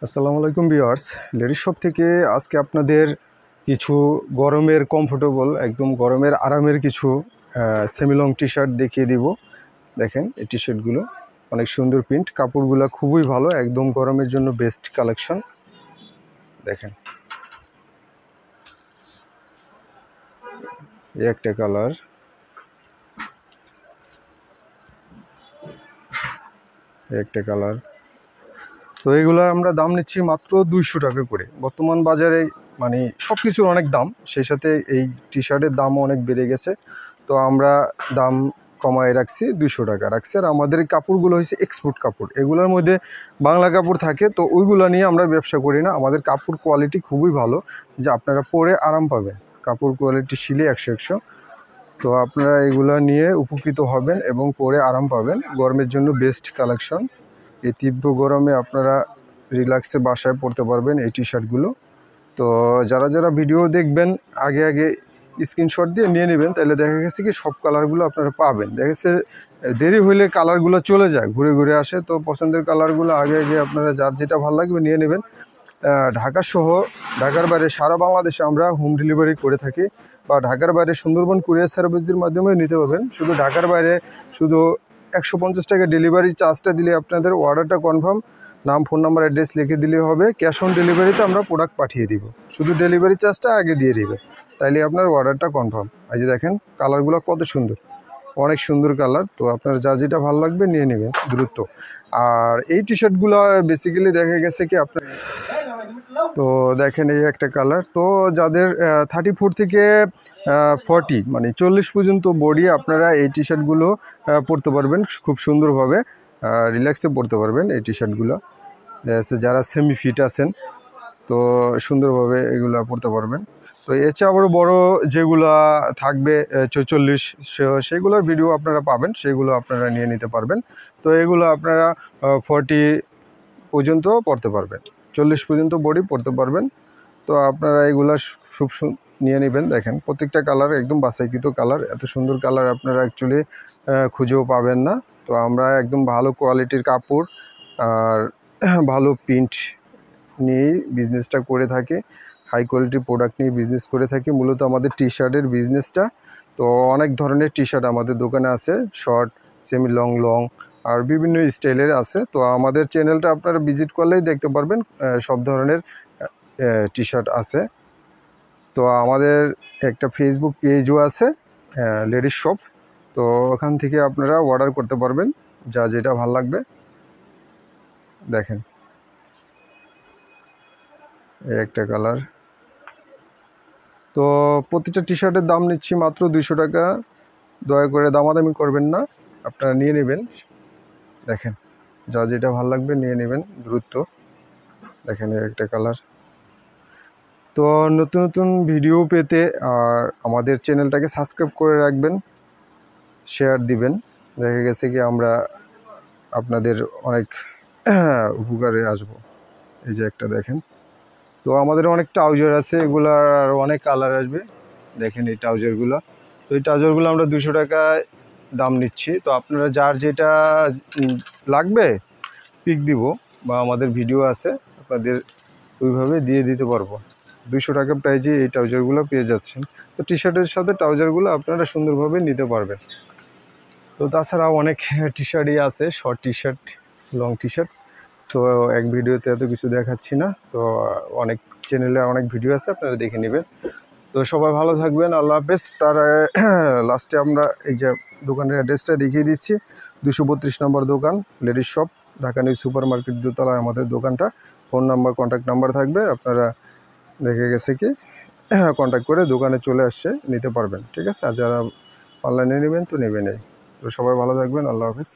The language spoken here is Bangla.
আসসালামু আলাইকুম ভিউয়ার্স, লেডিস শপ থেকে আজকে আপনাদের কিছু গরমের কমফোর্টেবল একদম গরমের আরামের কিছু সেমি লং টি শার্ট দেখিয়ে দিব। দেখেন এই টি শার্টগুলো অনেক সুন্দর প্রিন্ট, কাপড়গুলো খুবই ভালো, একদম গরমের জন্য বেস্ট কালেকশন। দেখেন এই একটা কালার, একটা কালার। তো এগুলোর আমরা দাম নিচ্ছি মাত্র 200 টাকা করে। বর্তমান বাজারে মানে সব কিছুর অনেক দাম, সেই সাথে এই টি শার্টের দামও অনেক বেড়ে গেছে। তো আমরা দাম কমায় রাখছি, 200 টাকা রাখছি। আর আমাদের কাপড়গুলো হচ্ছে এক্সপোর্ট কাপড়, এগুলোর মধ্যে বাংলা কাপড় থাকে, তো ওইগুলো নিয়ে আমরা ব্যবসা করি না। আমাদের কাপড় কোয়ালিটি খুবই ভালো, যে আপনারা পরে আরাম পাবেন। কাপড় কোয়ালিটি শিলে 100। তো আপনারা এগুলো নিয়ে উপকৃত হবেন এবং পরে আরাম পাবেন। গরমের জন্য বেস্ট কালেকশন। এই তীব্র গরমে আপনারা রিল্যাক্সে বাসায় পরতে পারবেন এই টি শার্টগুলো। তো যারা যারা ভিডিও দেখবেন আগে স্ক্রিনশট দিয়ে নিয়ে নেবেন, তাহলে দেখা গেছে কি সব কালারগুলো আপনারা পাবেন। দেখা গেছে দেরি হইলে কালারগুলো চলে যায়, ঘুরে ঘুরে আসে। তো পছন্দের কালারগুলো আগে আপনারা যার যেটা ভালো লাগবে নিয়ে নেবেন। ঢাকা সহ ঢাকার বাইরে সারা বাংলাদেশে আমরা হোম ডেলিভারি করে থাকি, বা ঢাকার বাইরে সুন্দরবন কুরিয়ার সার্ভিসের মাধ্যমে নিতে পারবেন। শুধু ঢাকার বাইরে শুধু 150 টাকা ডেলিভারি চার্জটা দিলে আপনাদের অর্ডারটা কনফার্ম। নাম, ফোন নাম্বার, অ্যাড্রেস লিখে দিলে হবে। ক্যাশ অন ডেলিভারিতে আমরা প্রোডাক্ট পাঠিয়ে দিব, শুধু ডেলিভারি চার্জটা আগে দিয়ে দিবে, তাইলে আপনার অর্ডারটা কনফার্ম। এই যে দেখেন কালারগুলো কত সুন্দর, অনেক সুন্দর কালার। তো আপনার যা যেটা ভালো লাগবে নিয়ে নেবেন দ্রুত। আর এই টি শার্টগুলো বেসিক্যালি দেখা গেছে কি আপনার, তো দেখেন এই একটা কালার। তো যাদের 34 থেকে 40 মানে 40 পর্যন্ত বডি, আপনারা এই টি শার্টগুলো পরতে পারবেন খুব সুন্দরভাবে, রিল্যাক্সে পরতে পারবেন এই টি শার্টগুলো। যারা সেমি ফিট আছেন তো সুন্দরভাবে এগুলো পরতে পারবেন। তো এছাড়া আবারও বড় যেগুলো থাকবে 44, সেগুলোর ভিডিও আপনারা পাবেন, সেগুলো আপনারা নিয়ে নিতে পারবেন। তো এগুলো আপনারা 40 পর্যন্ত পরতে পারবেন, 40 পর্যন্ত বডি পরতে পারবেন। তো আপনারা এগুলা খুব নিয়ে নেবেন। দেখেন প্রত্যেকটা কালার একদম বাছাইকৃত কালার, এত সুন্দর কালার আপনারা অ্যাকচুয়ালি খুঁজেও পাবেন না। তো আমরা একদম ভালো কোয়ালিটির কাপড় আর ভালো প্রিন্ট নিয়েই বিজনেসটা করে থাকি, হাই কোয়ালিটির প্রোডাক্ট নিয়ে বিজনেস করে থাকি। মূলত আমাদের টি শার্টের বিজনেসটা, তো অনেক ধরনের টি শার্ট আমাদের দোকানে আছে, শর্ট, সেমি লং, লং আর বিভিন্ন স্টাইলের আছে। তো আমাদের চ্যানেলটা আপনারা ভিজিট করলেই দেখতে পারবেন সব ধরনের টি শার্ট আছে। তো আমাদের একটা ফেসবুক পেজও আছে, লেডিস শপ। তো ওখান থেকে আপনারা অর্ডার করতে পারবেন যা যেটা ভালো লাগবে। দেখেন এই একটা কালার। তো প্রতিটা টি শার্টের দাম নিচ্ছি মাত্র 200 টাকা। দয়া করে দামাদামি করবেন না, আপনারা নিয়ে নেবেন। দেখেন যা যেটা ভালো লাগবে নিয়ে নেবেন দ্রুত। দেখেন এই একটা কালার। তো নতুন নতুন ভিডিও পেতে আর আমাদের চ্যানেলটাকে সাবস্ক্রাইব করে রাখবেন, শেয়ার দিবেন। দেখা গেছে কি আমরা আপনাদের অনেক উপকারে আসব। এই যে একটা দেখেন। তো আমাদের অনেক ট্রাউজার আছে, এগুলার অনেক কালার আসবে। দেখেন এই ট্রাউজারগুলো। তো এই ট্রাউজারগুলো আমরা 200 টাকায় দাম নিচ্ছি। তো আপনারা যার যেটা লাগবে পিক দিব, বা আমাদের ভিডিও আছে, আপনাদের ওইভাবে দিয়ে দিতে পারবো। 200 টাকা প্রাইজে এই ট্রাউজারগুলো পেয়ে যাচ্ছেন। তো টি শার্টের সাথে ট্রাউজারগুলো আপনারা সুন্দরভাবে নিতে পারবেন। তো তাছাড়াও অনেক টি শার্টই আছে, short T shirt, long T shirt. So এক ভিডিওতে এত কিছু দেখাচ্ছি না, তো অনেক চ্যানেলে অনেক ভিডিও আছে, আপনারা দেখে নেবেন। তো সবাই ভালো থাকবেন, আল্লাহ হাফেজ। তার লাস্টে আমরা এই যে দোকানের অ্যাড্রেসটা দেখিয়ে দিচ্ছি। 232 নম্বর দোকান, ladies shop, Dhaka new super market দোতলায় আমাদের দোকানটা। ফোন নাম্বার, কন্ট্যাক্ট নাম্বার থাকবে, আপনারা দেখে গেছে কি কন্ট্যাক্ট করে দোকানে চলে আসছে নিতে পারবেন। ঠিক আছে, আর যারা অনলাইনে নেবেন তো নেবেনই। তো সবাই ভালো থাকবেন, আল্লাহ হাফেজ।